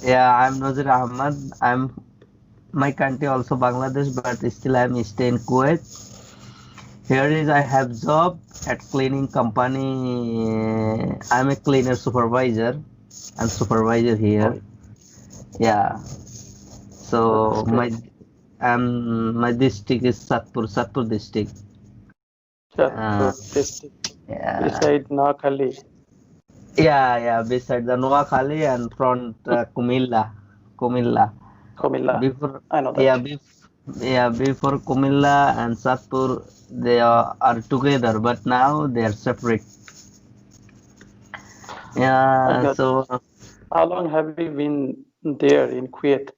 Yeah, I'm Nazir Ahmad. I'm my country also Bangladesh, but still I'm stay in Kuwait. Here is I have job at cleaning company. I'm a cleaner supervisor. I'm supervisor Oh, here. Yeah. that's So great. my district is Satpur district. Uh, Jodhpur district yeah, beside Noakhali. yeah. Beside the Noakhali and front Kumilla. Comilla. Before, I know yeah, that. before Kumilla and Satpur, are together, but now they are separate. I Yeah, know that. so How long have you been there in Kuwait?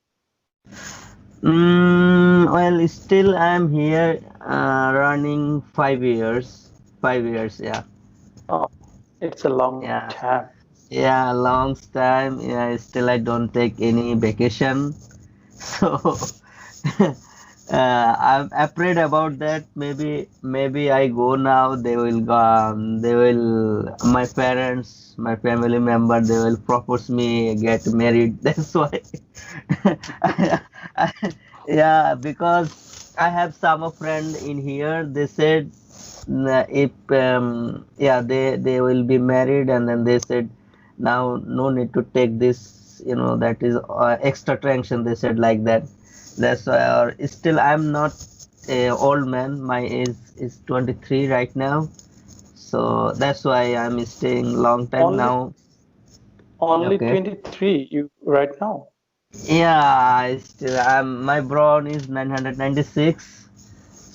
well, still I'm here, running 5 years. 5 years, yeah, Oh, it's a long yeah, time. yeah, long time. Yeah, still I don't take any vacation, so I'm afraid about that. Maybe I go now. They will go. They will. My parents, my family member, they will propose me get married. That's why. Yeah, because I have some friend in here. They said if yeah they will be married, and then they said now no need to take this. That is extra tension. They said like that. That's why. Or still I'm not a old man. My age is 23 right now. So that's why I'm staying long time Only now. only Okay. 23 you right now. Yeah, my brawn is 996.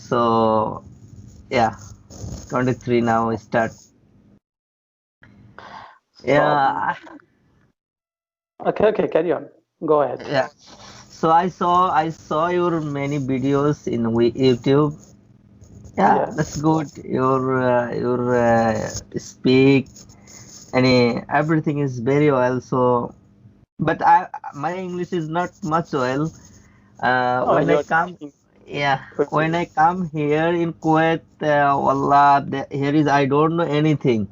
So yeah, 23 now start. So Yeah, okay, carry on. Go ahead. yeah. So I saw your many videos in YouTube. Yeah, Yes. that's good. Your speak any everything is very well. So, but my English is not much well. Oh, When I you're come, speaking yeah, when quickly. I come here in Kuwait, wallah, here is I don't know anything.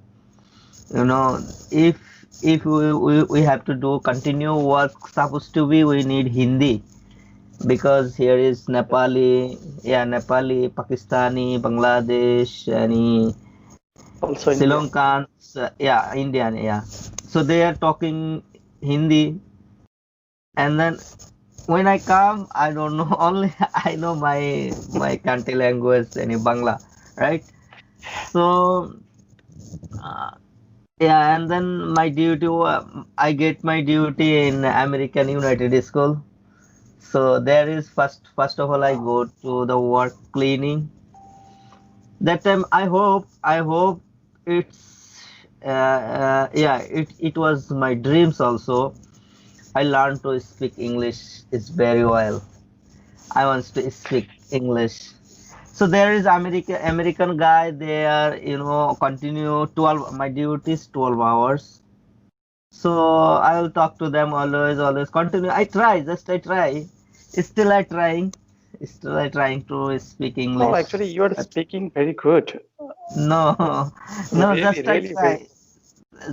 You know, if if we have to do continue work supposed to be, we need Hindi because here is Yes. Nepali, yeah, Nepali, Pakistani, Bangladesh, any Also Sri Indian. Lankans, yeah, Indian, yeah. So they are talking Hindi, and then when I come, I don't know. Only I know my country language, any Bangla, right? So uh, yeah, and then my duty, I get my duty in American United School. So there is first of all I go to the work cleaning. That time I hope it's yeah it was my dreams also. I learned to speak English is very well. I want to speak English. So there is American guy there, continue 12, my duty is 12 hours. So I will talk to them always continue. I try. Still I trying to speak No, English. actually, you are But speaking very good. no, no, Really, just I really very try.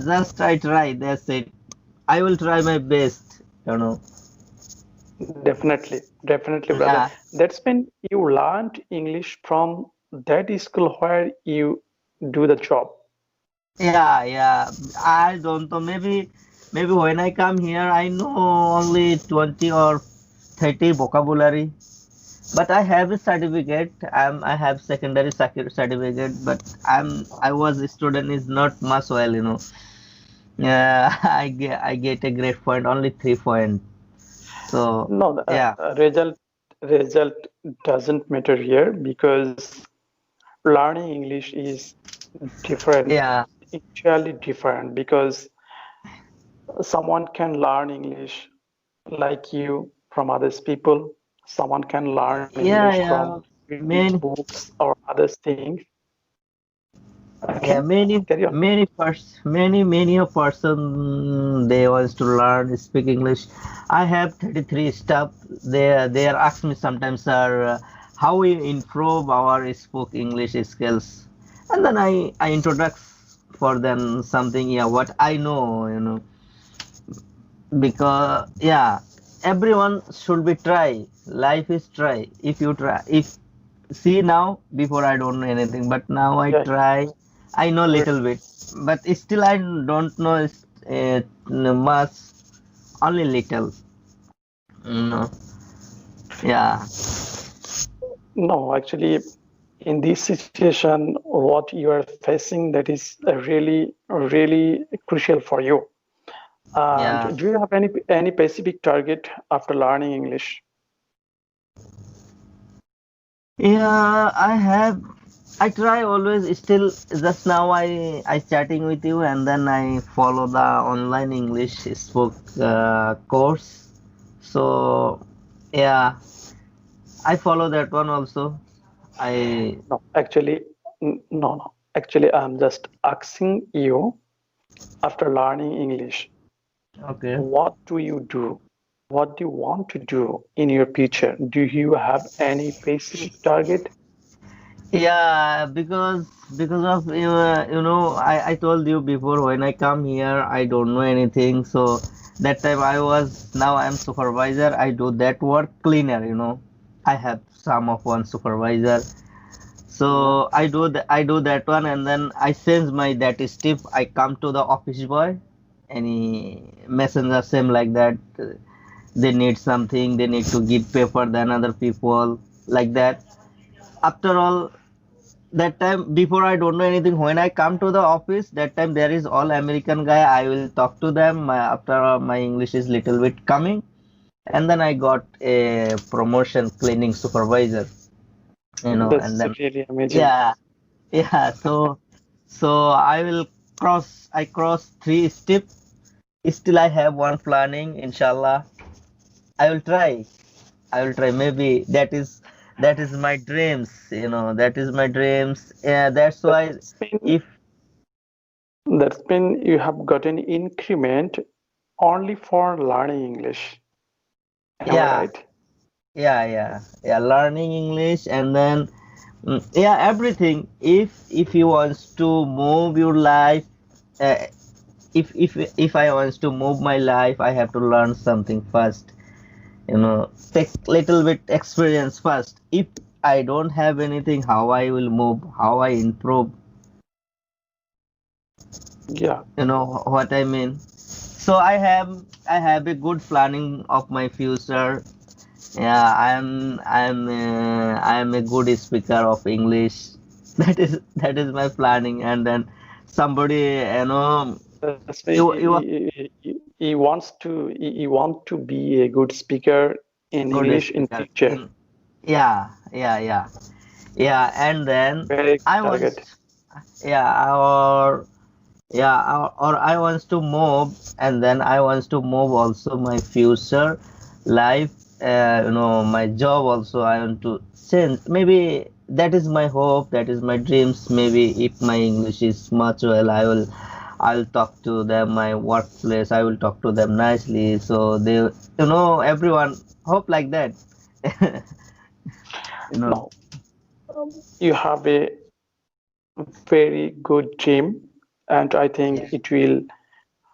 Just I try. That's it. I will try my best. definitely, brother. Yeah. That's when you learned English from that school where you do the job. Yeah. I don't know. Maybe when I come here, I know only 20 or 30 vocabulary. But I have a certificate. I have secondary certificate, but I was a student is not much well. Yeah, I get a grade point, only 3 point. So No, the yeah, result doesn't matter here because learning English is different, yeah, entirely different. Because someone can learn English like you from others people. Someone can learn English from yeah. reading Many, books or other things. Okay, yeah, many, carry on. many a person they wants to learn speak English. I have 33 staff. They are ask me sometimes, sir, how we improve our spoke English skills, and then I introduce for them something. Yeah, what I know. because yeah, everyone should be try. Life is try. If you try, if see now before I don't know anything, but now I Yeah, try. I know great. little bit, but still I don't know much. Only little. No. Yeah. No, actually, in this situation, what you are facing that is really crucial for you. And Yeah. do you have any specific target after learning English? Yeah, I have. I try always still just now I chatting with you and then I follow the online English spoke course. So yeah, I follow that one also. I No, actually, no. Actually, I'm just asking you after learning English, okay. what do you do? What do you want to do in your future? Do you have any specific target? Yeah, because of I told you before when I come here I don't know anything. So that time I was now I'm supervisor. I do that work cleaner. I have some of one supervisor. Yeah. So I do that one and then I sense my that is tip. I come to the office boy, any messenger same like that. They need something. They need to give paper than other people like that. After all that time before I don't know anything when I come to the office that time there is all American guy I will talk to them after my English is little bit coming and then I got a promotion cleaning supervisor and That's then really amazing. yeah so I cross three steps still I have one planning inshallah I will try maybe that is my dreams that is my dreams yeah that's why That's been if that's been you have gotten increment only for learning English. Am I yeah right? yeah learning English and then yeah everything if you wants to move your life uh, if I wants to move my life I have to learn something first take little bit experience first if I don't have anything how I will move how I improve Yeah. what I mean so I have a good planning of my future. Yeah, I'm a good speaker of English. That is my planning, and then somebody That's why you he wants he want to be a good speaker in good English in speaker future. in yeah, and then Very good I want target. yeah or I want to move and then I want to move also my future life my job also I want to change maybe that is my hope that is my dreams maybe if my English is much well I'll talk to them my workplace I will talk to them nicely so they everyone hope like that you know Now, you have a very good dream, and I think yeah it will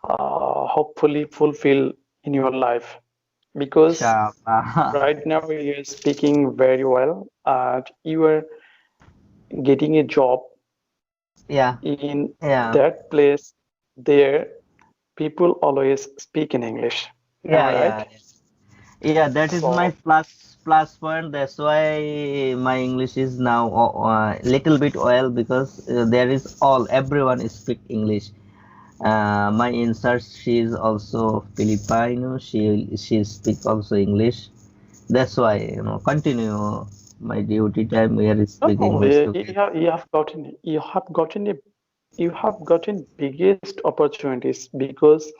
hopefully fulfill in your life because inshallah right now you're speaking very well and you are getting a job yeah in yeah that place there people always speak in English. Am yeah I yeah right? Yeah, that is my So plus point. That's why my English is now little bit oil because there is all everyone speak English. My insert she is also Filipino. She speak also English. That's why continue my duty time we are no, speak no, English together. you have gotten biggest opportunities because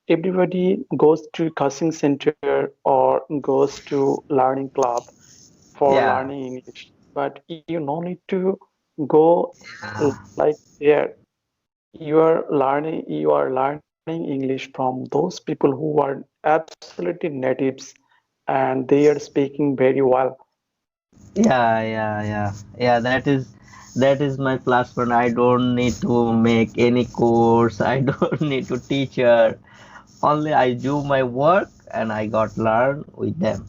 everybody goes to coaching center or goes to learning club for Yeah, learning English. But you no need to go yeah, like there. You are learning English from those people who are absolutely natives and they are speaking very well. yeah. That is my plus point. I don't need to make any course. I don't need to teacher. Only I do my work and I got learn with them.